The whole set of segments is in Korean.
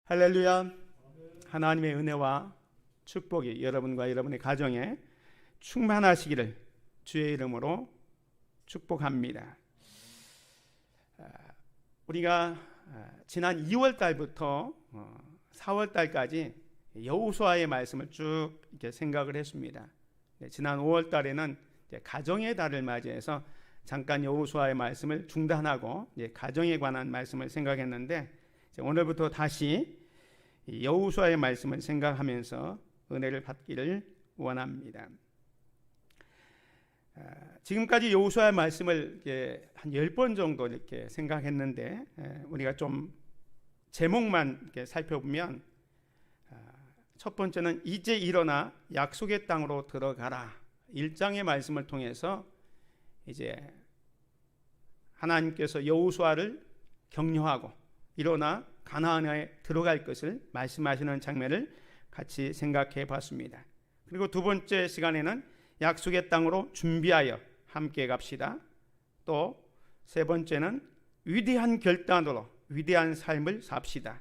할렐루야. 하나님의 은혜와 축복이 여러분과 여러분의 가정에 충만하시기를 주의 이름으로 축복합니다. 우리가 지난 2월 달부터 4월 달까지 여호수아의 말씀을 쭉 이렇게 생각을 했습니다. 지난 5월 달에는 가정의 달을 맞이해서 잠깐 여호수아의 말씀을 중단하고 가정에 관한 말씀을 생각했는데, 오늘부터 다시 여호수아의 말씀을 생각하면서 은혜를 받기를 원합니다. 지금까지 여호수아의 말씀을 한 10번 정도 이렇게 생각했는데, 우리가 좀 제목만 이렇게 살펴보면, 첫 번째는 이제 일어나 약속의 땅으로 들어가라. 1장의 말씀을 통해서 이제 하나님께서 여호수아를 격려하고 일어나 가나안에 들어갈 것을 말씀하시는 장면을 같이 생각해 봤습니다. 그리고 두 번째 시간에는 약속의 땅으로 준비하여 함께 갑시다. 또 세 번째는 위대한 결단으로 위대한 삶을 삽시다.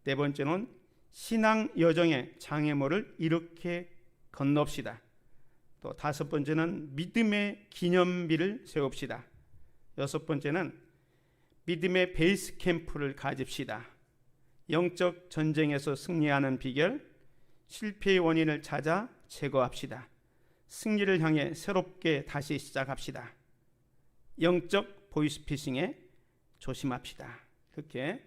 네 번째는 신앙 여정의 장애물을 이렇게 건넙시다. 또 다섯 번째는 믿음의 기념비를 세웁시다. 여섯 번째는 믿음의 베이스 캠프를 가집시다. 영적 전쟁에서 승리하는 비결, 실패의 원인을 찾아 제거합시다. 승리를 향해 새롭게 다시 시작합시다. 영적 보이스피싱에 조심합시다. 그렇게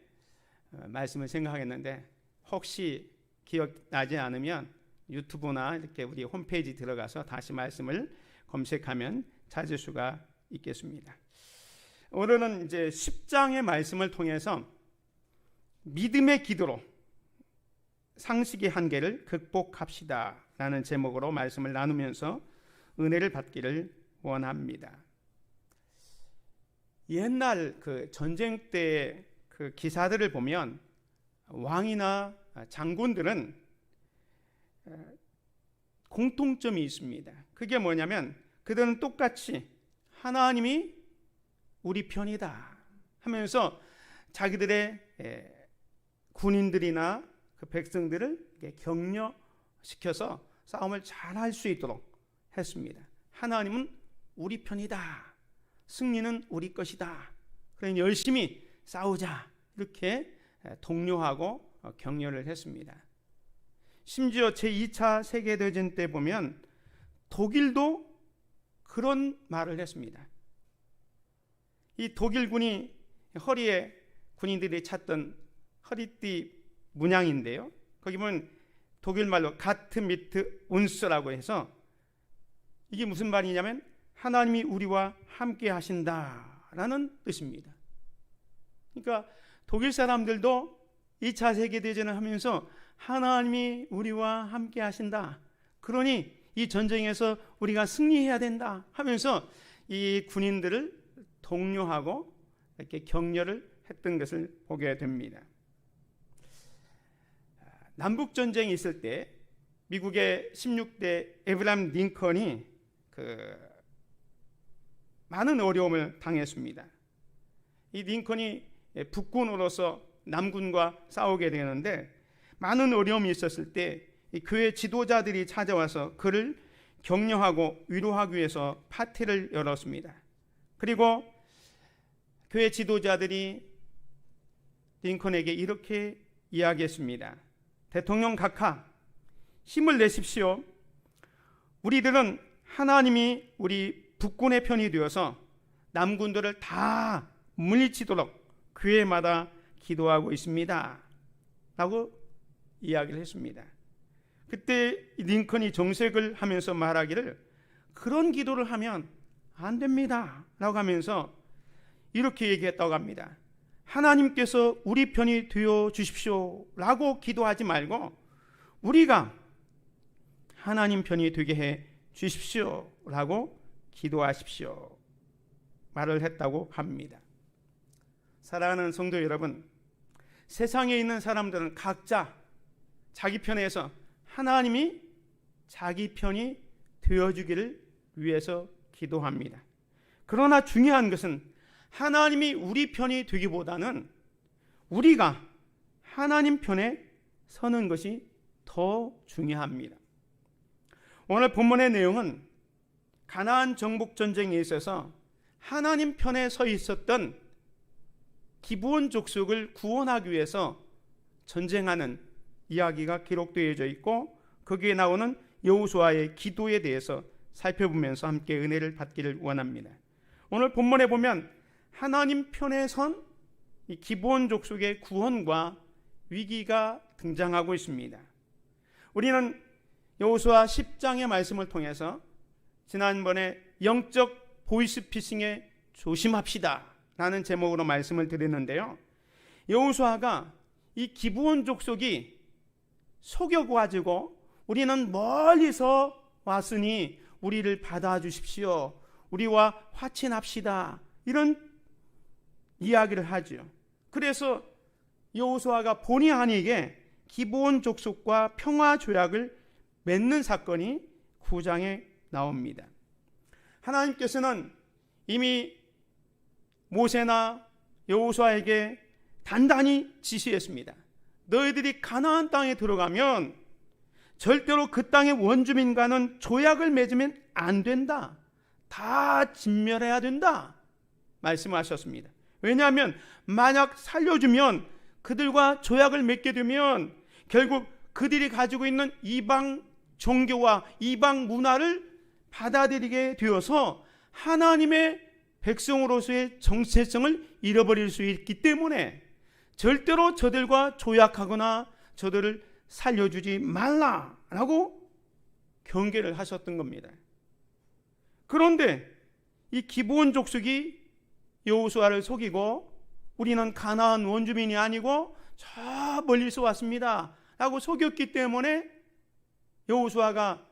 말씀을 생각하겠는데, 혹시 기억나지 않으면 유튜브나 이렇게 우리 홈페이지 들어가서 다시 말씀을 검색하면 찾을 수가 있겠습니다. 오늘은 이제 10장의 말씀을 통해서 믿음의 기도로 상식의 한계를 극복합시다 라는 제목으로 말씀을 나누면서 은혜를 받기를 원합니다. 옛날 그 전쟁 때 그 기사들을 보면 왕이나 장군들은 공통점이 있습니다. 그게 뭐냐면, 그들은 똑같이 하나님이 우리 편이다 하면서 자기들의 군인들이나 그 백성들을 격려시켜서 싸움을 잘 할 수 있도록 했습니다. 하나님은 우리 편이다. 승리는 우리 것이다. 그러니 열심히 싸우자. 이렇게 독려하고 격려를 했습니다. 심지어 제2차 세계대전 때 보면 독일도 그런 말을 했습니다. 이 독일군이 허리에 군인들이 찾던 허리띠 문양인데요, 거기 보면 독일말로 가트 미트 운스라고 해서 이게 무슨 말이냐면 하나님이 우리와 함께 하신다라는 뜻입니다. 그러니까 독일 사람들도 2차 세계대전을 하면서 하나님이 우리와 함께 하신다, 그러니 이 전쟁에서 우리가 승리해야 된다 하면서 이 군인들을 독려하고 이렇게 격려를 했던 것을 보게 됩니다. 남북전쟁이 있을 때 미국의 16대 에브라함 링컨이 많은 어려움을 당했습니다. 이 링컨이 북군으로서 남군과 싸우게 되는데, 많은 어려움이 있었을 때 이 교회 지도자들이 찾아와서 그를 격려하고 위로하기 위해서 파티를 열었습니다. 그리고 교회 지도자들이 링컨에게 이렇게 이야기했습니다. 대통령 각하, 힘을 내십시오. 우리들은 하나님이 우리 북군의 편이 되어서 남군들을 다 물리치도록 교회마다 기도하고 있습니다 라고 이야기를 했습니다. 그때 링컨이 정색을 하면서 말하기를, 그런 기도를 하면 안 됩니다 라고 하면서 이렇게 얘기했다고 합니다. 하나님께서 우리 편이 되어 주십시오 라고 기도하지 말고 우리가 하나님 편이 되게 해 주십시오 라고 기도하십시오 말을 했다고 합니다. 사랑하는 성도 여러분, 세상에 있는 사람들은 각자 자기 편에서 하나님이 자기 편이 되어주기를 위해서 기도합니다. 그러나 중요한 것은 하나님이 우리 편이 되기보다는 우리가 하나님 편에 서는 것이 더 중요합니다. 오늘 본문의 내용은 가나안 정복 전쟁에 있어서 하나님 편에 서 있었던 기브온 족속을 구원하기 위해서 전쟁하는 이야기가 기록되어져 있고, 거기에 나오는 여호수아의 기도에 대해서 살펴보면서 함께 은혜를 받기를 원합니다. 오늘 본문에 보면 하나님 편에 선 이 기브온 족속의 구원과 위기가 등장하고 있습니다. 우리는 여호수아 10장의 말씀을 통해서 지난번에 영적 보이스피싱에 조심합시다 라는 제목으로 말씀을 드렸는데요, 여호수아가 이 기브온 족속이 속여가지고 우리는 멀리서 왔으니 우리를 받아주십시오, 우리와 화친합시다, 이런 이야기를 하죠. 그래서 여호수아가 본의 아니게 기브온 족속과 평화 조약을 맺는 사건이 9장에 나옵니다. 하나님께서는 이미 모세나 여호수아에게 단단히 지시했습니다. 너희들이 가나안 땅에 들어가면 절대로 그 땅의 원주민과는 조약을 맺으면 안 된다, 다 진멸해야 된다 말씀하셨습니다. 왜냐하면 만약 살려주면 그들과 조약을 맺게 되면 결국 그들이 가지고 있는 이방 종교와 이방 문화를 받아들이게 되어서 하나님의 백성으로서의 정체성을 잃어버릴 수 있기 때문에 절대로 저들과 조약하거나 저들을 살려주지 말라라고 경계를 하셨던 겁니다. 그런데 이 기브온 족속이 여호수아를 속이고 우리는 가나안 원주민이 아니고 저 멀리서 왔습니다 라고 속였기 때문에 여호수아가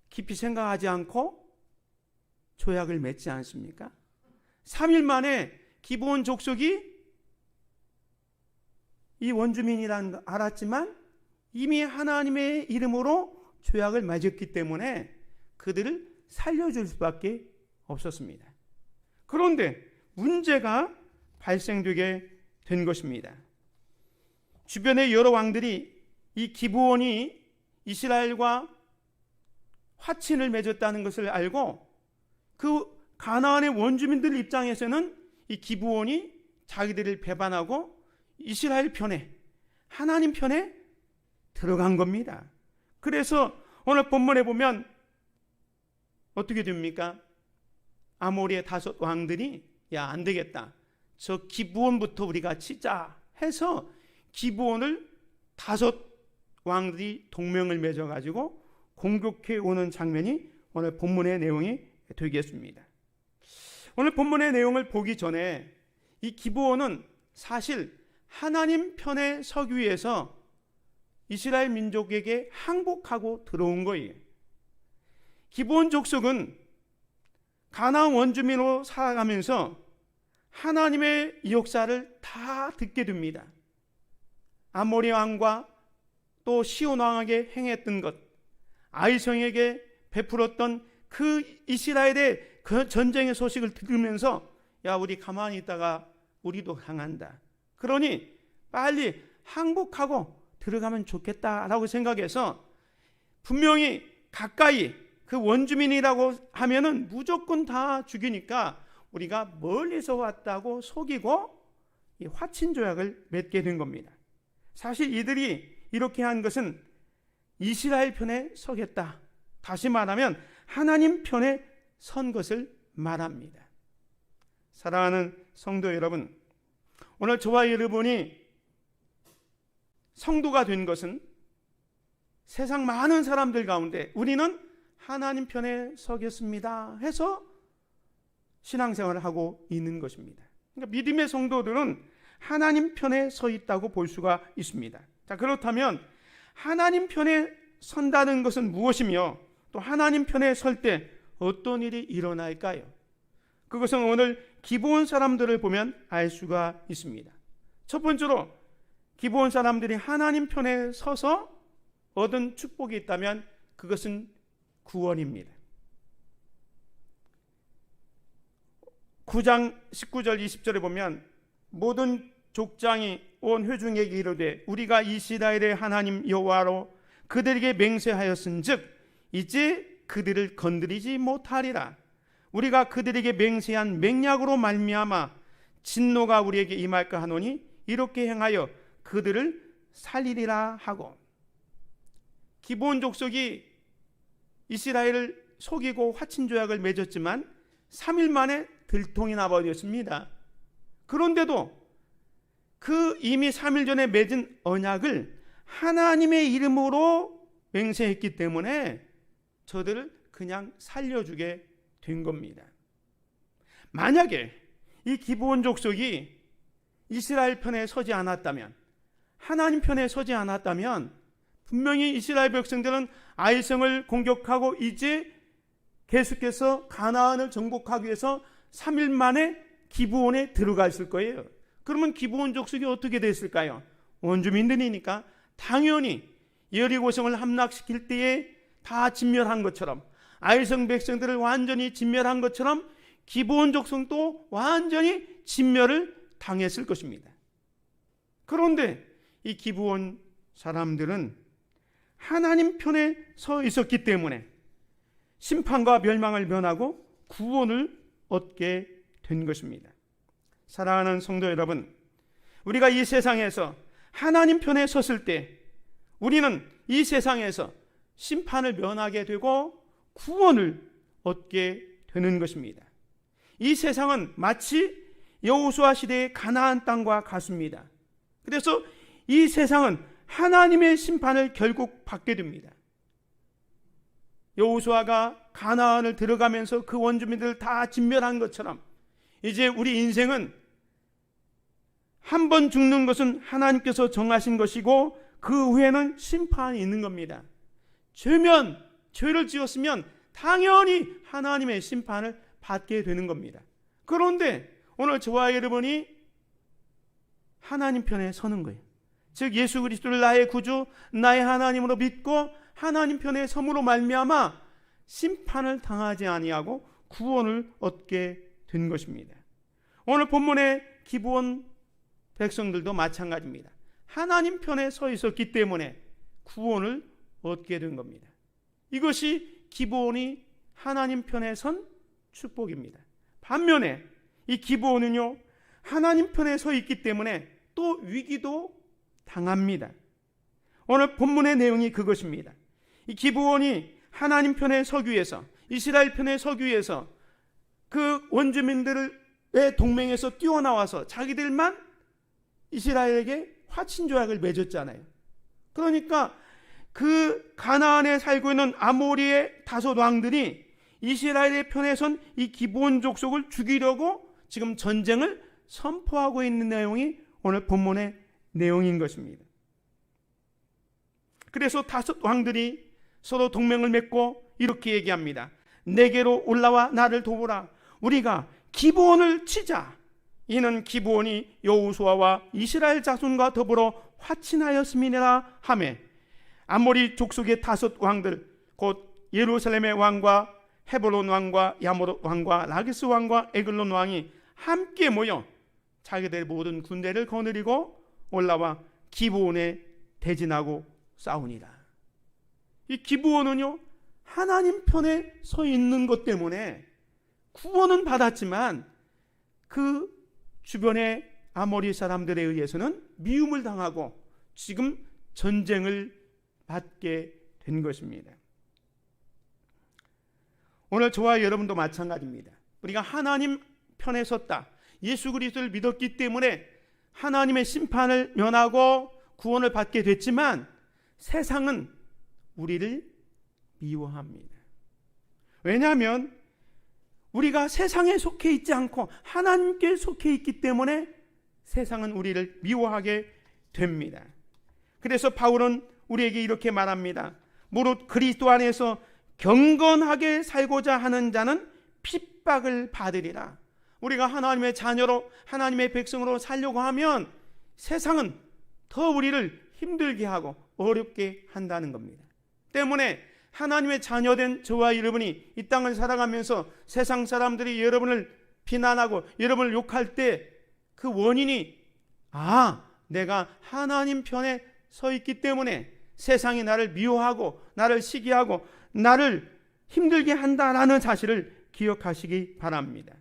깊이 생각하지 않고 조약을 맺지 않습니까? 3일 만에 기브온 족속이 이 원주민이라는 걸 알았지만 이미 하나님의 이름으로 조약을 맺었기 때문에 그들을 살려줄 수밖에 없었습니다. 그런데 문제가 발생되게 된 것입니다. 주변의 여러 왕들이 이 기브온이 이스라엘과 화친을 맺었다는 것을 알고 그 가나안의 원주민들 입장에서는 이 기브온이 자기들을 배반하고 이스라엘 편에, 하나님 편에 들어간 겁니다. 그래서 오늘 본문에 보면 어떻게 됩니까? 아모리의 5 왕들이 야, 안 되겠다, 저 기브온부터 우리가 치자 해서 기브온을 5 왕들이 동맹을 맺어가지고 공격해 오는 장면이 오늘 본문의 내용이 되겠습니다. 오늘 본문의 내용을 보기 전에 이 기브온은 사실 하나님 편에 서기 위해서 이스라엘 민족에게 항복하고 들어온 거예요. 기브온 족속은 가나안 원주민으로 살아가면서 하나님의 역사를 다 듣게 됩니다. 아모리 왕과 또 시온 왕에게 행했던 것, 아이성에게 베풀었던 그 이스라엘의 그 전쟁의 소식을 들으면서 야, 우리 가만히 있다가 우리도 당한다, 그러니 빨리 항복하고 들어가면 좋겠다라고 생각해서 분명히 가까이 그 원주민이라고 하면은 무조건 다 죽이니까 우리가 멀리서 왔다고 속이고 이 화친 조약을 맺게 된 겁니다. 사실 이들이 이렇게 한 것은 이스라엘 편에 서겠다, 다시 말하면 하나님 편에 선 것을 말합니다. 사랑하는 성도 여러분, 오늘 저와 여러분이 성도가 된 것은 세상 많은 사람들 가운데 우리는 하나님 편에 서겠습니다 해서 신앙생활을 하고 있는 것입니다. 그러니까 믿음의 성도들은 하나님 편에 서 있다고 볼 수가 있습니다. 자, 그렇다면 하나님 편에 선다는 것은 무엇이며 또 하나님 편에 설 때 어떤 일이 일어날까요? 그것은 오늘 기브온 사람들을 보면 알 수가 있습니다. 첫 번째로 기브온 사람들이 하나님 편에 서서 얻은 축복이 있다면 그것은 구원입니다. 9장 19절 20절에 보면 모든 족장이 온 회중에게 이르되 우리가 이스라엘의 하나님 여호와로 그들에게 맹세하였은즉 이제 그들을 건드리지 못하리라. 우리가 그들에게 맹세한 맹약으로 말미암아 진노가 우리에게 임할까 하노니 이렇게 행하여 그들을 살리리라 하고. 기브온 족속이 이스라엘을 속이고 화친조약을 맺었지만 3일 만에 들통이 나버렸습니다. 그런데도 그 이미 3일 전에 맺은 언약을 하나님의 이름으로 맹세했기 때문에 저들을 그냥 살려주게 된 겁니다. 만약에 이 기브온 족속이 이스라엘 편에 서지 않았다면, 하나님 편에 서지 않았다면 분명히 이스라엘 백성들은 아이성을 공격하고 이제 계속해서 가나안을 정복하기 위해서 3일 만에 기브온에 들어갔을 거예요. 그러면 기브온 족속이 어떻게 됐을까요? 원주민들이니까 당연히 여리고성을 함락시킬 때에 다 진멸한 것처럼, 아이성 백성들을 완전히 진멸한 것처럼 기브온 족속도 완전히 진멸을 당했을 것입니다. 그런데 이 기브온 사람들은 하나님 편에 서 있었기 때문에 심판과 멸망을 면하고 구원을 얻게 된 것입니다. 사랑하는 성도 여러분, 우리가 이 세상에서 하나님 편에 섰을 때 우리는 이 세상에서 심판을 면하게 되고 구원을 얻게 되는 것입니다. 이 세상은 마치 여호수아 시대의 가나안 땅과 같습니다. 그래서 이 세상은 하나님의 심판을 결국 받게 됩니다. 여호수아가 가나안을 들어가면서 그 원주민들을 다 진멸한 것처럼 이제 우리 인생은 한 번 죽는 것은 하나님께서 정하신 것이고 그 후에는 심판이 있는 겁니다. 죄를 지었으면 당연히 하나님의 심판을 받게 되는 겁니다. 그런데 오늘 저와 여러분이 하나님 편에 서는 거예요. 즉 예수 그리스도를 나의 구주, 나의 하나님으로 믿고 하나님 편에 섬으로 말미암아 심판을 당하지 아니하고 구원을 얻게 된 것입니다. 오늘 본문의 기브온 백성들도 마찬가지입니다. 하나님 편에 서 있었기 때문에 구원을 얻게 된 겁니다. 이것이 기브온이 하나님 편에 선 축복입니다. 반면에 이 기브온은요, 하나님 편에 서 있기 때문에 또 위기도 당합니다. 오늘 본문의 내용이 그것입니다. 이 기브온이 하나님 편에 서기 위해서, 이스라엘 편에 서기 위해서 그 원주민들의 동맹에서 뛰어나와서 자기들만 이스라엘에게 화친조약을 맺었잖아요. 그러니까 그 가나안에 살고 있는 아모리의 다섯 왕들이 이스라엘의 편에 선 이 기브온 족속을 죽이려고 지금 전쟁을 선포하고 있는 내용이 오늘 본문의 내용인 것입니다. 그래서 다섯 왕들이 서로 동맹을 맺고 이렇게 얘기합니다. 내게로 올라와 나를 도우라. 우리가 기브온을 치자. 이는 기브온이 여호수아와 이스라엘 자손과 더불어 화친하였음이니라 하매 아모리 족속의 다섯 왕들 곧 예루살렘의 왕과 헤브론 왕과 야모롯 왕과 라기스 왕과 에글론 왕이 함께 모여 자기들 모든 군대를 거느리고 올라와 기브온에 대진하고 싸우니라. 이 기브온은요, 하나님 편에 서 있는 것 때문에 구원은 받았지만 그 주변의 아모리 사람들에 의해서는 미움을 당하고 지금 전쟁을 받게 된 것입니다. 오늘 저와 여러분도 마찬가지입니다. 우리가 하나님 편에 섰다, 예수 그리스도를 믿었기 때문에 하나님의 심판을 면하고 구원을 받게 됐지만 세상은 우리를 미워합니다. 왜냐하면 우리가 세상에 속해 있지 않고 하나님께 속해 있기 때문에 세상은 우리를 미워하게 됩니다. 그래서 바울은 우리에게 이렇게 말합니다. 무릇 그리스도 안에서 경건하게 살고자 하는 자는 핍박을 받으리라. 우리가 하나님의 자녀로 하나님의 백성으로 살려고 하면 세상은 더 우리를 힘들게 하고 어렵게 한다는 겁니다. 때문에 하나님의 자녀된 저와 여러분이 이 땅을 살아가면서 세상 사람들이 여러분을 비난하고 여러분을 욕할 때 그 원인이 내가 하나님 편에 서 있기 때문에 세상이 나를 미워하고 나를 시기하고 나를 힘들게 한다라는 사실을 기억하시기 바랍니다.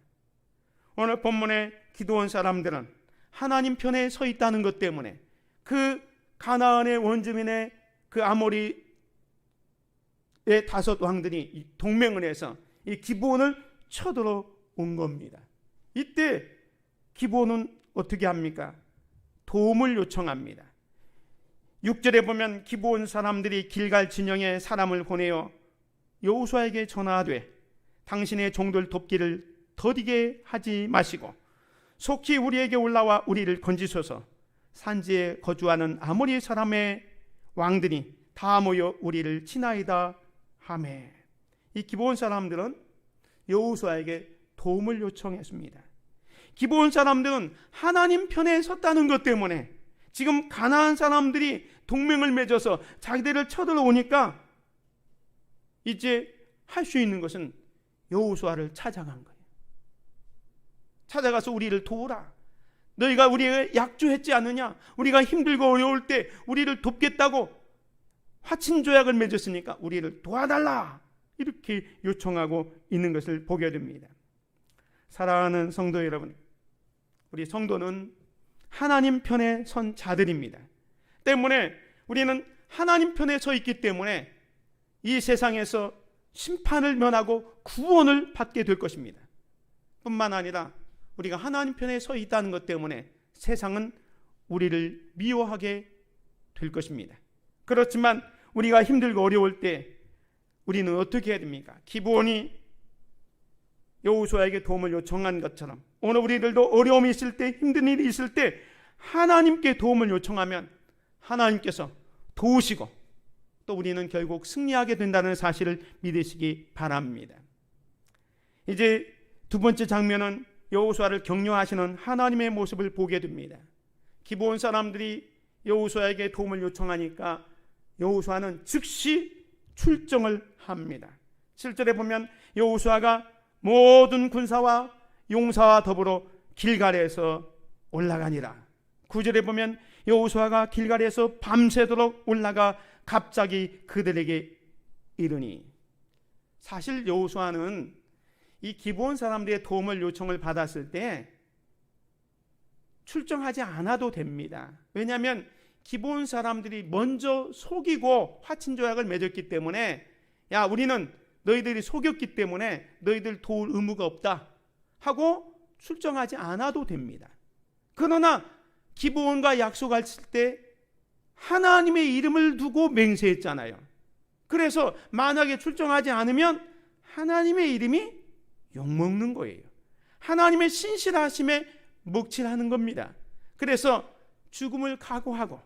오늘 본문의 기드온 사람들은 하나님 편에 서 있다는 것 때문에 그 가나안의 원주민의 그 아모리의 5 왕들이 동맹을 해서 이 기브온을 쳐들어온 겁니다. 이때 기브온은 어떻게 합니까? 도움을 요청합니다. 6절에 보면 기브온 사람들이 길갈 진영에 사람을 보내어 여호수아에게 전하되 당신의 종들 돕기를 더디게 하지 마시고 속히 우리에게 올라와 우리를 건지소서. 산지에 거주하는 아모리 사람의 왕들이 다 모여 우리를 치나이다 하매. 이 기브온 사람들은 여호수아에게 도움을 요청했습니다. 기브온 사람들은 하나님 편에 섰다는 것 때문에 지금 가나안 사람들이 동맹을 맺어서 자기들을 쳐들어오니까 이제 할 수 있는 것은 여호수아를 찾아간 거예요. 찾아가서 우리를 도우라. 너희가 우리에게 약조했지 않느냐? 우리가 힘들고 어려울 때 우리를 돕겠다고 화친조약을 맺었으니까 우리를 도와달라. 이렇게 요청하고 있는 것을 보게 됩니다. 사랑하는 성도 여러분, 우리 성도는 하나님 편에 선 자들입니다. 때문에 우리는 하나님 편에 서 있기 때문에 이 세상에서 심판을 면하고 구원을 받게 될 것입니다. 뿐만 아니라 우리가 하나님 편에 서 있다는 것 때문에 세상은 우리를 미워하게 될 것입니다. 그렇지만 우리가 힘들고 어려울 때 우리는 어떻게 해야 됩니까? 기브온이 여호수아에게 도움을 요청한 것처럼 오늘 우리들도 어려움이 있을 때, 힘든 일이 있을 때 하나님께 도움을 요청하면 하나님께서 도우시고 또 우리는 결국 승리하게 된다는 사실을 믿으시기 바랍니다. 이제 두 번째 장면은 여호수아를 격려하시는 하나님의 모습을 보게 됩니다. 기브온 사람들이 여호수아에게 도움을 요청하니까 여호수아는 즉시 출정을 합니다. 7절에 보면 여호수아가 모든 군사와 용사와 더불어 길갈에서 올라가니라. 9절에 보면 여호수아가 길갈에서 밤새도록 올라가 갑자기 그들에게 이르니. 사실 여호수아는 이 기브온 사람들의 도움을 요청을 받았을 때 출정하지 않아도 됩니다. 왜냐하면 기브온 사람들이 먼저 속이고 화친조약을 맺었기 때문에 야, 우리는 너희들이 속였기 때문에 너희들 도울 의무가 없다 하고 출정하지 않아도 됩니다. 그러나 기브온과 약속할 때 하나님의 이름을 두고 맹세했잖아요. 그래서 만약에 출정하지 않으면 하나님의 이름이 욕먹는 거예요. 하나님의 신실하심에 먹칠하는 겁니다. 그래서 죽음을 각오하고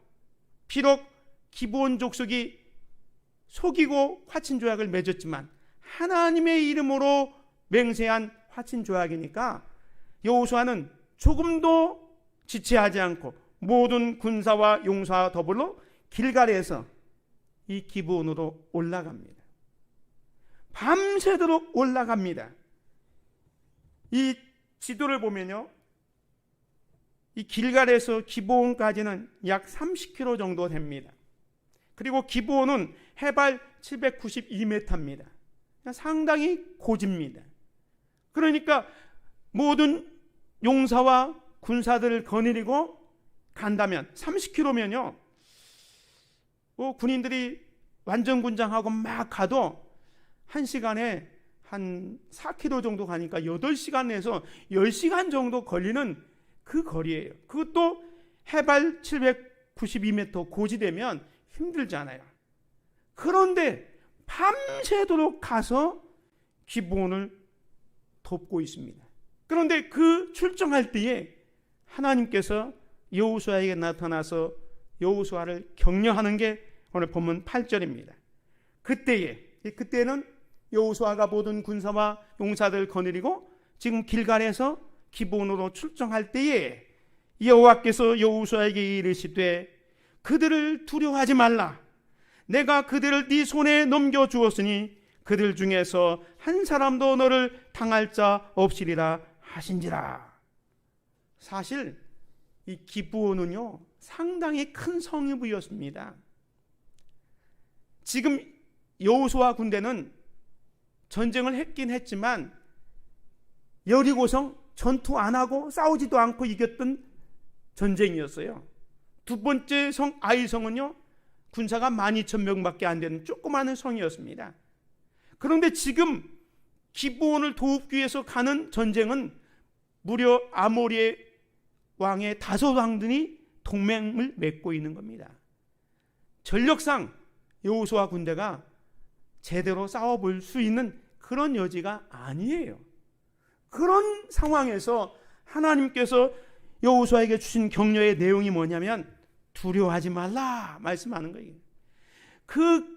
비록 기브온 족속이 속이고 화친조약을 맺었지만 하나님의 이름으로 맹세한 화친조약이니까 여호수아는 조금도 지체하지 않고 모든 군사와 용사와 더불어 길갈에서 이 기브온으로 올라갑니다. 밤새도록 올라갑니다. 이 지도를 보면요, 이 길갈에서 기브온까지는 약 30km 정도 됩니다. 그리고 기브온은 해발 792m입니다. 상당히 고집니다. 그러니까 모든 용사와 군사들을 거느리고 간다면 30km면요, 군인들이 완전군장하고 막 가도 1시간에 한 4km 정도 가니까 8시간 내에서 10시간 정도 걸리는 그 거리예요. 그것도 해발 792m 고지되면 힘들잖아요. 그런데 밤새도록 가서 기브온을 돕고 있습니다. 그런데 그 출정할 때에 하나님께서 여호수아에게 나타나서 여호수아를 격려하는 게 오늘 본문 8절입니다. 그때는 여호수아가 모든 군사와 용사들 거느리고 지금 길갈에서 기브온으로 출정할 때에 여호와께서 여호수아에게 이르시되 그들을 두려워하지 말라. 내가 그들을 네 손에 넘겨주었으니 그들 중에서 한 사람도 너를 당할 자 없으리라 하신지라. 사실 이 기브온은요 상당히 큰 성읍이었습니다. 지금 여호수아 군대는 전쟁을 했긴 했지만 여리고성 전투 안 하고 싸우지도 않고 이겼던 전쟁이었어요. 두 번째 성 아이성은요 군사가 12,000명밖에 안 되는 조그마한 성이었습니다. 그런데 지금 기브온을 도우기 위해서 가는 전쟁은 무려 아모리의 왕의 5왕들이 동맹을 맺고 있는 겁니다. 전력상 여호수아 군대가 제대로 싸워볼 수 있는 그런 여지가 아니에요. 그런 상황에서 하나님께서 여호수아에게 주신 격려의 내용이 뭐냐면 두려워하지 말라 말씀하는 거예요. 그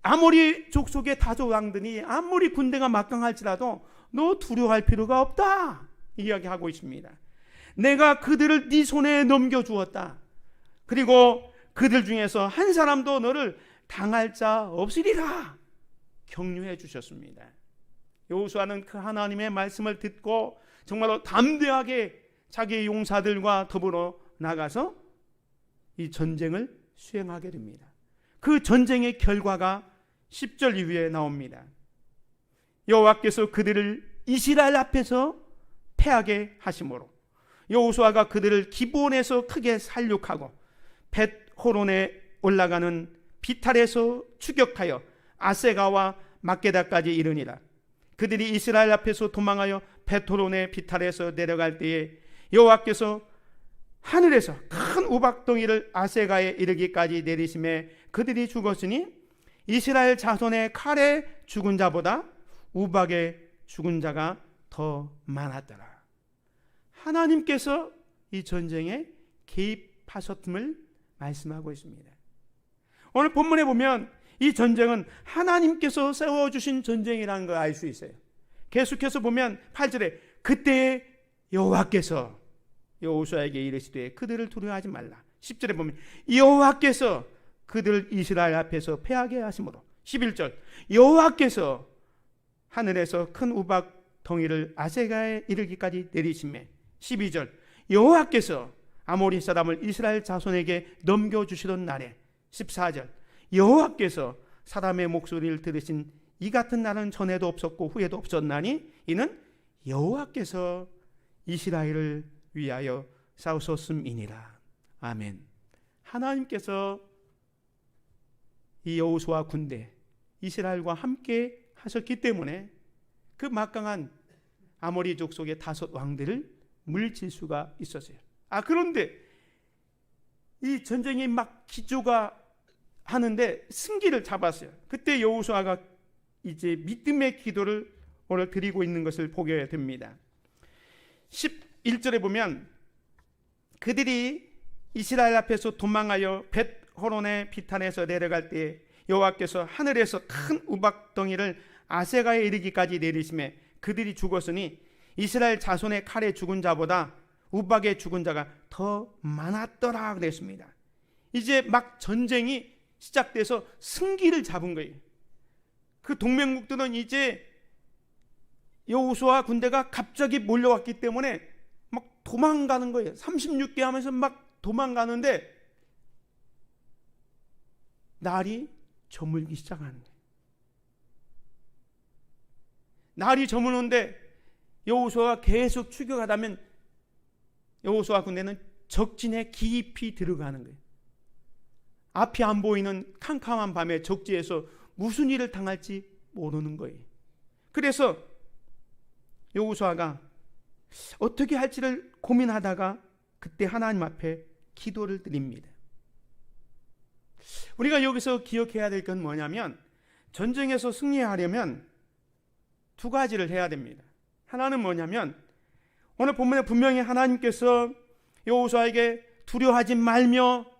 아모리 족속의 5왕들이 아무리 군대가 막강할지라도 너 두려워할 필요가 없다 이야기하고 있습니다. 내가 그들을 네 손에 넘겨주었다. 그리고 그들 중에서 한 사람도 너를 당할 자 없으리라 격려해 주셨습니다. 여호수아는 그 하나님의 말씀을 듣고 정말로 담대하게 자기의 용사들과 더불어 나가서 이 전쟁을 수행하게 됩니다. 그 전쟁의 결과가 10절 이후에 나옵니다. 여호와께서 그들을 이스라엘 앞에서 패하게 하심으로 여호수아가 그들을 기브온에서 크게 살육하고 벳호론에 올라가는 비탈에서 추격하여 아세가와 막게다까지 이르니라. 그들이 이스라엘 앞에서 도망하여 벳호론의 비탈에서 내려갈 때에 여호와께서 하늘에서 큰 우박덩이를 아세가에 이르기까지 내리심에 그들이 죽었으니 이스라엘 자손의 칼에 죽은 자보다 우박에 죽은 자가 더 많았더라. 하나님께서 이 전쟁에 개입하셨음을 말씀하고 있습니다. 오늘 본문에 보면 이 전쟁은 하나님께서 세워주신 전쟁이라는 걸 알 수 있어요. 계속해서 보면 8절에 그때 여호와께서 여호수아에게 이르시되 그들을 두려워하지 말라. 10절에 보면 여호와께서 그들을 이스라엘 앞에서 패하게 하심으로 11절 여호와께서 하늘에서 큰 우박 덩이를 아세가에 이르기까지 내리시매 12절 여호와께서 아모리 사람을 이스라엘 자손에게 넘겨주시던 날에 14절 여호와께서 사람의 목소리를 들으신 이 같은 날은 전에도 없었고 후에도 없었나니 이는 여호와께서 이스라엘을 위하여 싸우셨음이니라. 아멘. 하나님께서 이 여호수아 군대 이스라엘과 함께 하셨기 때문에 그 막강한 아모리 족속의 5왕들을 물리칠 수가 있었어요. 그런데 이 전쟁이 막 기조가 하는데 승기를 잡았어요. 그때 여호수아가 이제 믿음의 기도를 오늘 드리고 있는 것을 보게 됩니다. 11절에 보면 그들이 이스라엘 앞에서 도망하여 벳호론의 비탄에서 내려갈 때 여호와께서 하늘에서 큰 우박덩이를 아세가에 이르기까지 내리심에 그들이 죽었으니 이스라엘 자손의 칼에 죽은 자보다 우박에 죽은 자가 더 많았더라 그랬습니다. 이제 막 전쟁이 시작돼서 승기를 잡은 거예요. 그 동맹국들은 이제 여호수아 군대가 갑자기 몰려왔기 때문에 막 도망가는 거예요. 36개 하면서 막 도망가는데 날이 저물기 시작하는 거예요. 날이 저무는데 여호수아가 계속 추격하다면 여호수아 군대는 적진에 깊이 들어가는 거예요. 앞이 안 보이는 캄캄한 밤에 적지에서 무슨 일을 당할지 모르는 거예요. 그래서 여호수아가 어떻게 할지를 고민하다가 그때 하나님 앞에 기도를 드립니다. 우리가 여기서 기억해야 될 건 뭐냐면 전쟁에서 승리하려면 2가지를 해야 됩니다. 하나는 뭐냐면 오늘 본문에 분명히 하나님께서 여호수아에게 두려워하지 말며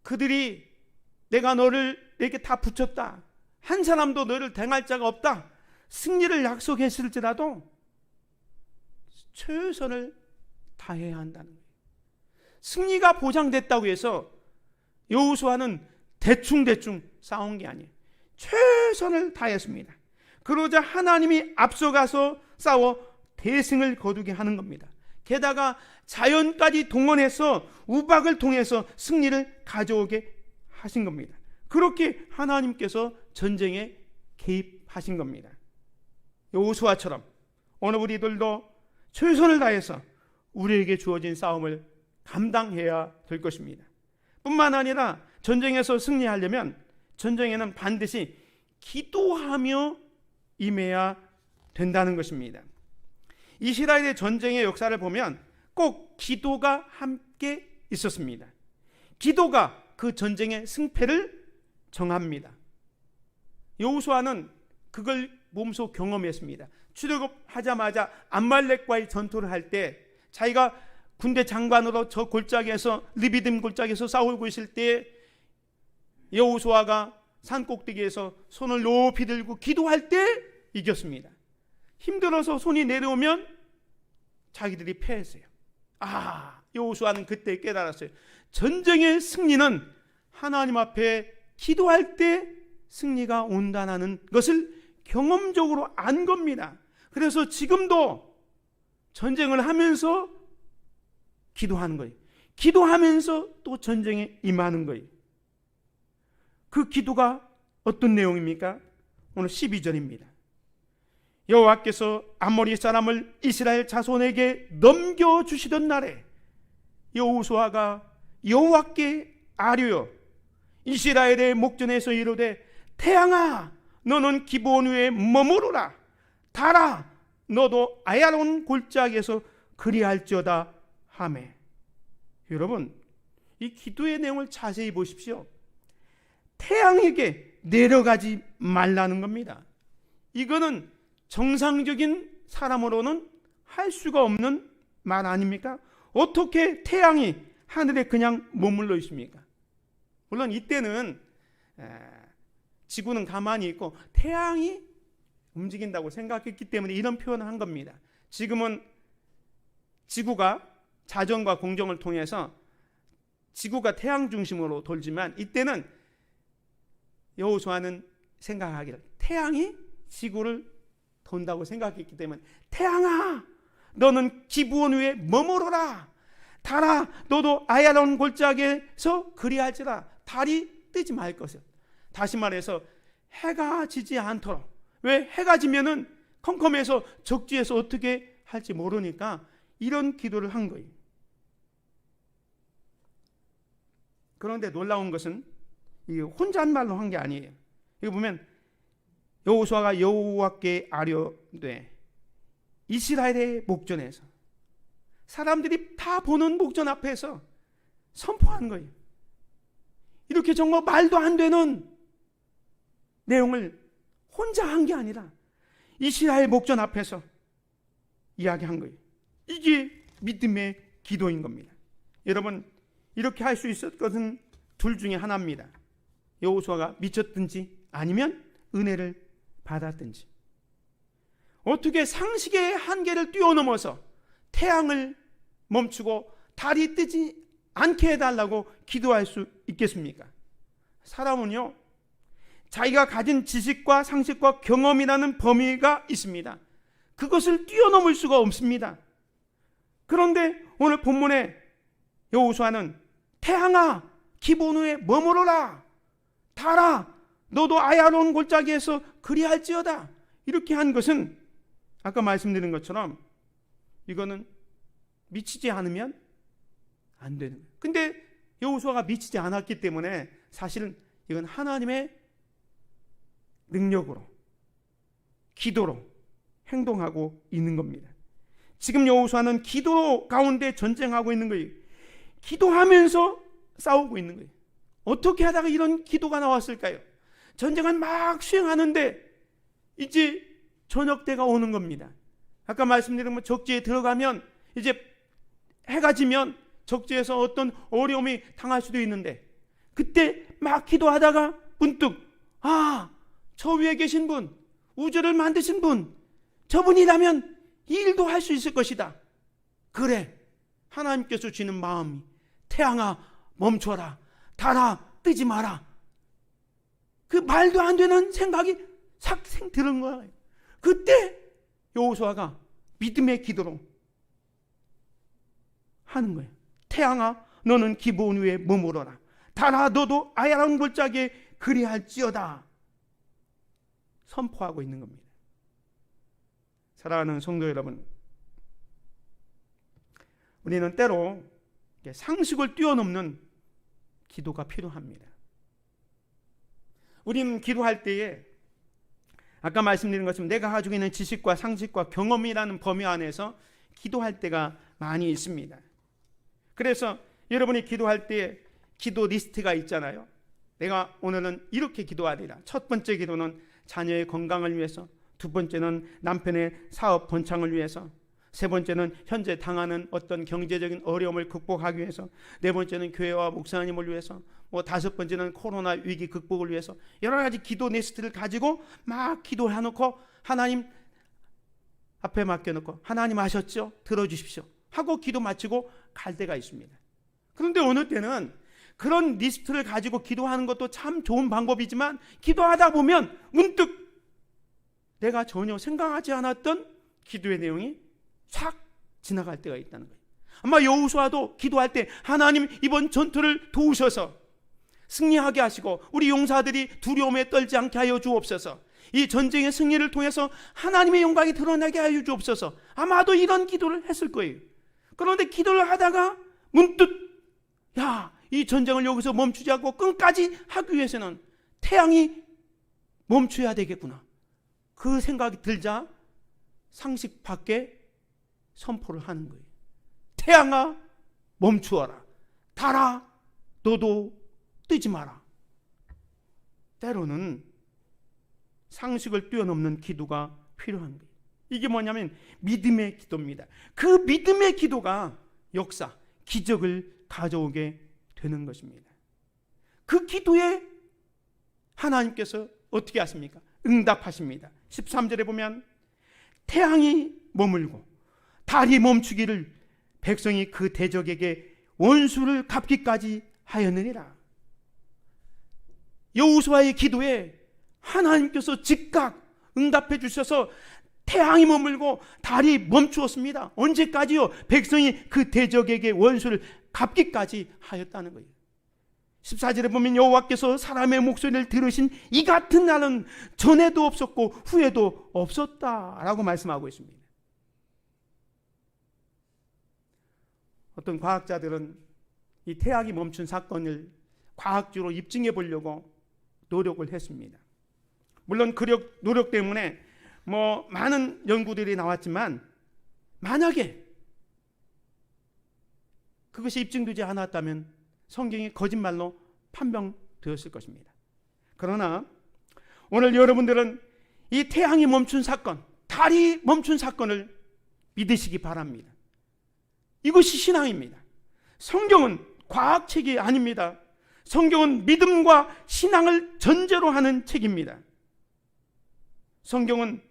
그들이 내가 너를 내게 다 붙였다. 한 사람도 너를 당할 자가 없다. 승리를 약속했을지라도 최선을 다해야 한다는 거예요. 승리가 보장됐다고 해서 여호수아는 대충 싸운 게 아니에요. 최선을 다했습니다. 그러자 하나님이 앞서가서 싸워 대승을 거두게 하는 겁니다. 게다가 자연까지 동원해서 우박을 통해서 승리를 가져오게 하신 겁니다. 그렇게 하나님께서 전쟁에 개입하신 겁니다. 여호수아처럼 오늘 우리들도 최선을 다해서 우리에게 주어진 싸움을 감당해야 될 것입니다. 뿐만 아니라 전쟁에서 승리하려면 전쟁에는 반드시 기도하며 임해야 된다는 것입니다. 이스라엘의 전쟁의 역사를 보면 꼭 기도가 함께 있었습니다. 기도가 그 전쟁의 승패를 정합니다. 여호수아는 그걸 몸소 경험했습니다. 출애굽하자마자 암말렉과의 전투를 할 때 자기가 군대 장관으로 저 골짜기에서 르비딤 골짜기에서 싸우고 있을 때 여호수아가 산 꼭대기에서 손을 높이 들고 기도할 때 이겼습니다. 힘들어서 손이 내려오면 자기들이 패했어요. 여호수아는 그때 깨달았어요. 전쟁의 승리는 하나님 앞에 기도할 때 승리가 온다는 것을 경험적으로 안 겁니다. 그래서 지금도 전쟁을 하면서 기도하는 거예요. 기도하면서 또 전쟁에 임하는 거예요. 그 기도가 어떤 내용입니까? 오늘 12절입니다. 여호와께서 아모리 사람을 이스라엘 자손에게 넘겨주시던 날에 여호수아가 여호와께 아뢰어 이스라엘의 목전에서 이르되 태양아 너는 기브온 위에 머무르라 달아 너도 아야론 골짜기에서 그리할지어다 하매. 여러분 이 기도의 내용을 자세히 보십시오. 태양에게 내려가지 말라는 겁니다. 이거는 정상적인 사람으로는 할 수가 없는 말 아닙니까? 어떻게 태양이 하늘에 그냥 머물러 있습니까? 물론 이때는 지구는 가만히 있고 태양이 움직인다고 생각했기 때문에 이런 표현을 한 겁니다. 지금은 지구가 자전과 공정을 통해서 지구가 태양 중심으로 돌지만 이때는 여호수아는 생각하기를 태양이 지구를 돈다고 생각했기 때문에 태양아 너는 기브온 위에 머무르라 달아 너도 아야론 골짜기에서 그리할지라. 달이 뜨지 말 것을. 다시 말해서 해가 지지 않도록. 왜? 해가 지면은 컴컴해서 적지에서 어떻게 할지 모르니까 이런 기도를 한 거예요. 그런데 놀라운 것은 이게 혼잣말로 한 게 아니에요. 이거 보면 여호수아가 여호와께 아뢰되 이스라엘의 목전에서 사람들이 다 보는 목전 앞에서 선포한 거예요. 이렇게 정말 말도 안 되는 내용을 혼자 한 게 아니라 이스라엘 목전 앞에서 이야기한 거예요. 이게 믿음의 기도인 겁니다. 여러분 이렇게 할 수 있었던 것은 둘 중에 하나입니다. 여호수아가 미쳤든지 아니면 은혜를 받았든지. 어떻게 상식의 한계를 뛰어넘어서 태양을 멈추고 달이 뜨지 않게 해달라고 기도할 수 있겠습니까? 사람은요 자기가 가진 지식과 상식과 경험이라는 범위가 있습니다. 그것을 뛰어넘을 수가 없습니다. 그런데 오늘 본문에 여호수아는 태양아 기브온 위에 머무르라 달아 너도 아야론 골짜기에서 그리할지어다 이렇게 한 것은 아까 말씀드린 것처럼 이거는 미치지 않으면 안 되는 거예요. 근데 여호수아가 미치지 않았기 때문에 사실은 이건 하나님의 능력으로 기도로 행동하고 있는 겁니다. 지금 여호수아는 기도 가운데 전쟁하고 있는 거예요. 기도하면서 싸우고 있는 거예요. 어떻게 하다가 이런 기도가 나왔을까요? 전쟁은 막 수행하는데 이제 저녁 때가 오는 겁니다. 아까 말씀드린 적지에 들어가면 이제 해가 지면 적지에서 어떤 어려움이 당할 수도 있는데 그때 막 기도하다가 문득 저 위에 계신 분, 우주를 만드신 분, 저분이라면 이 일도 할 수 있을 것이다. 그래, 하나님께서 주는 마음이 태양아 멈춰라, 달아 뜨지 마라. 그 말도 안 되는 생각이 싹 드는 거예요. 그때 여호수아가 믿음의 기도로 하는 거예요. 태양아 너는 기브온 위에 머무러라. 달아 너도 아야랑 골짜기에 그리할지어다. 선포하고 있는 겁니다. 사랑하는 성도 여러분, 우리는 때로 상식을 뛰어넘는 기도가 필요합니다. 우리는 기도할 때에 아까 말씀드린 것처럼 내가 가지고 있는 지식과 상식과 경험이라는 범위 안에서 기도할 때가 많이 있습니다. 그래서 여러분이 기도할 때 기도 리스트가 있잖아요. 내가 오늘은 이렇게 기도하리라. 첫 번째 기도는 자녀의 건강을 위해서, 두 번째는 남편의 사업 번창을 위해서, 세 번째는 현재 당하는 어떤 경제적인 어려움을 극복하기 위해서, 네 번째는 교회와 목사님을 위해서, 다섯 번째는 코로나 위기 극복을 위해서, 여러 가지 기도 리스트를 가지고 막 기도해놓고 하나님 앞에 맡겨놓고 하나님 하셨죠? 들어주십시오 하고 기도 마치고 갈 때가 있습니다. 그런데 어느 때는 그런 리스트를 가지고 기도하는 것도 참 좋은 방법이지만 기도하다 보면 문득 내가 전혀 생각하지 않았던 기도의 내용이 싹 지나갈 때가 있다는 거예요. 아마 여호수아도 기도할 때 하나님 이번 전투를 도우셔서 승리하게 하시고 우리 용사들이 두려움에 떨지 않게 하여 주옵소서, 이 전쟁의 승리를 통해서 하나님의 영광이 드러나게 하여 주옵소서, 아마도 이런 기도를 했을 거예요. 그런데 기도를 하다가 문득 이 전쟁을 여기서 멈추지 않고 끝까지 하기 위해서는 태양이 멈춰야 되겠구나, 그 생각이 들자 상식 밖에 선포를 하는 거예요. 태양아 멈추어라. 달아 너도 뜨지 마라. 때로는 상식을 뛰어넘는 기도가 필요한 거예요. 이게 뭐냐면 믿음의 기도입니다. 그 믿음의 기도가 역사, 기적을 가져오게 되는 것입니다. 그 기도에 하나님께서 어떻게 하십니까? 응답하십니다. 13절에 보면 태양이 머물고 달이 멈추기를 백성이 그 대적에게 원수를 갚기까지 하였느니라. 여호수아의 기도에 하나님께서 즉각 응답해 주셔서 태양이 머물고 달이 멈추었습니다. 언제까지요? 백성이 그 대적에게 원수를 갚기까지 하였다는 거예요. 14절에 보면 여호와께서 사람의 목소리를 들으신 이 같은 날은 전에도 없었고 후에도 없었다라고 말씀하고 있습니다. 어떤 과학자들은 이 태양이 멈춘 사건을 과학적으로 입증해 보려고 노력을 했습니다. 물론 그 노력 때문에 많은 연구들이 나왔지만 만약에 그것이 입증되지 않았다면 성경이 거짓말로 판명되었을 것입니다. 그러나 오늘 여러분들은 이 태양이 멈춘 사건, 달이 멈춘 사건을 믿으시기 바랍니다. 이것이 신앙입니다. 성경은 과학책이 아닙니다. 성경은 믿음과 신앙을 전제로 하는 책입니다. 성경은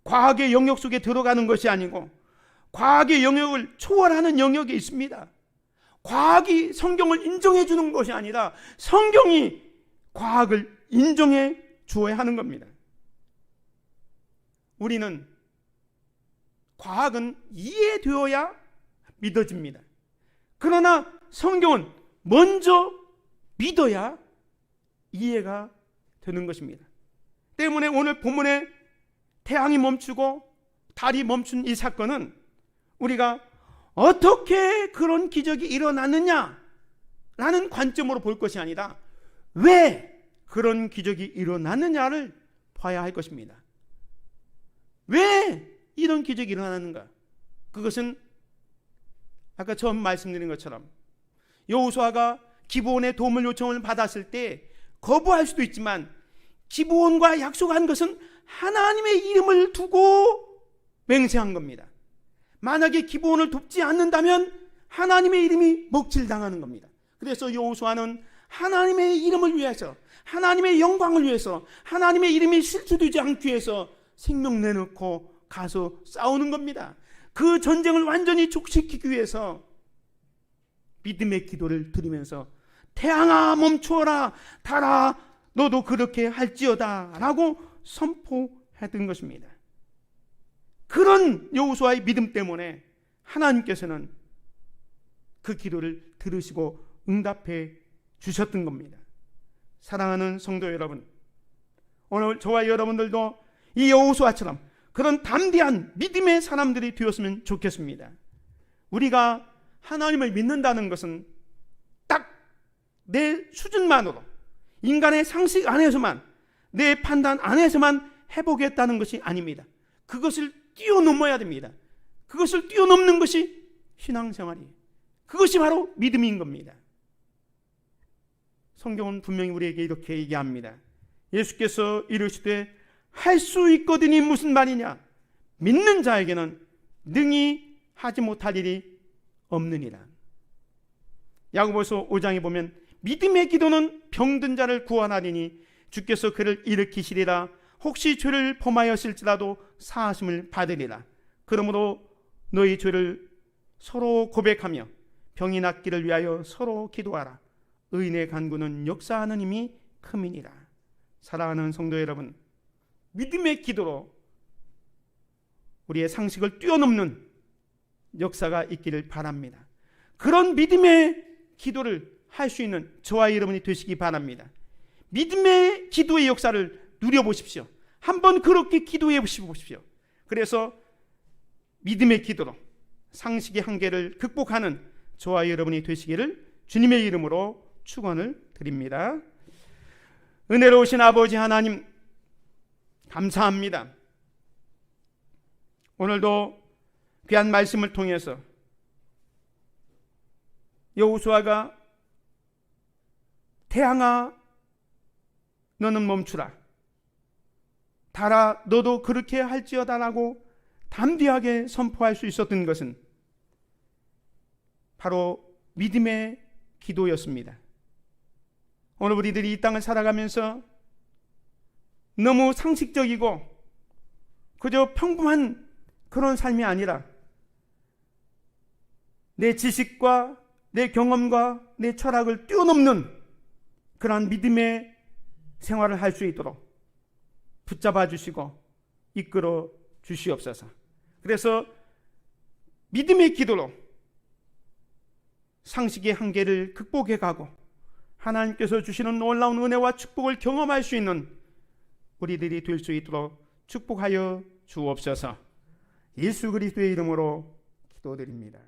과학의 영역 속에 들어가는 것이 아니고 과학의 영역을 초월하는 영역이 있습니다. 과학이 성경을 인정해 주는 것이 아니라 성경이 과학을 인정해 주어야 하는 겁니다. 우리는 과학은 이해되어야 믿어집니다. 그러나 성경은 먼저 믿어야 이해가 되는 것입니다. 때문에 오늘 본문에 태양이 멈추고 달이 멈춘 이 사건은 우리가 어떻게 그런 기적이 일어났느냐라는 관점으로 볼 것이 아니라 왜 그런 기적이 일어났느냐를 봐야 할 것입니다. 왜 이런 기적이 일어났는가? 그것은 아까 처음 말씀드린 것처럼 여호수아가 기브온의 도움을 요청을 받았을 때 거부할 수도 있지만 기브온과 약속한 것은 하나님의 이름을 두고 맹세한 겁니다. 만약에 기브온을 돕지 않는다면 하나님의 이름이 먹칠당하는 겁니다. 그래서 여호수아는 하나님의 이름을 위해서, 하나님의 영광을 위해서, 하나님의 이름이 실추되지 않기 위해서 생명 내놓고 가서 싸우는 겁니다. 그 전쟁을 완전히 촉식시키기 위해서 믿음의 기도를 드리면서 태양아 멈추어라, 달아 너도 그렇게 할지어다 라고 선포했던 것입니다. 그런 여호수아의 믿음 때문에 하나님께서는 그 기도를 들으시고 응답해 주셨던 겁니다. 사랑하는 성도 여러분, 오늘 저와 여러분들도 이 여호수아처럼 그런 담대한 믿음의 사람들이 되었으면 좋겠습니다. 우리가 하나님을 믿는다는 것은 딱 내 수준만으로, 인간의 상식 안에서만, 내 판단 안에서만 해보겠다는 것이 아닙니다. 그것을 뛰어넘어야 됩니다. 그것을 뛰어넘는 것이 신앙생활이에요. 그것이 바로 믿음인 겁니다. 성경은 분명히 우리에게 이렇게 얘기합니다. 예수께서 이르시되 할 수 있거든이 무슨 말이냐? 믿는 자에게는 능히 하지 못할 일이 없느니라. 야고보서 5장에 보면 믿음의 기도는 병든 자를 구원하리니 주께서 그를 일으키시리라. 혹시 죄를 범하였을지라도 사하심을 받으리라. 그러므로 너희 죄를 서로 고백하며 병이 낫기를 위하여 서로 기도하라. 의인의 간구는 역사하는 힘이 큼이니라. 사랑하는 성도 여러분, 믿음의 기도로 우리의 상식을 뛰어넘는 역사가 있기를 바랍니다. 그런 믿음의 기도를 할 수 있는 저와 여러분이 되시기 바랍니다. 믿음의 기도의 역사를 누려보십시오. 한번 그렇게 기도해 보십시오. 그래서 믿음의 기도로 상식의 한계를 극복하는 저와 여러분이 되시기를 주님의 이름으로 축원을 드립니다. 은혜로우신 아버지 하나님, 감사합니다. 오늘도 귀한 말씀을 통해서 여호수아가 태양아 너는 멈추라, 달아 너도 그렇게 할지어다라고 담대하게 선포할 수 있었던 것은 바로 믿음의 기도였습니다. 오늘 우리들이 이 땅을 살아가면서 너무 상식적이고 그저 평범한 그런 삶이 아니라 내 지식과 내 경험과 내 철학을 뛰어넘는 그러한 믿음의 생활을 할 수 있도록 붙잡아 주시고 이끌어 주시옵소서. 그래서 믿음의 기도로 상식의 한계를 극복해 가고 하나님께서 주시는 놀라운 은혜와 축복을 경험할 수 있는 우리들이 될 수 있도록 축복하여 주옵소서. 예수 그리스도의 이름으로 기도드립니다.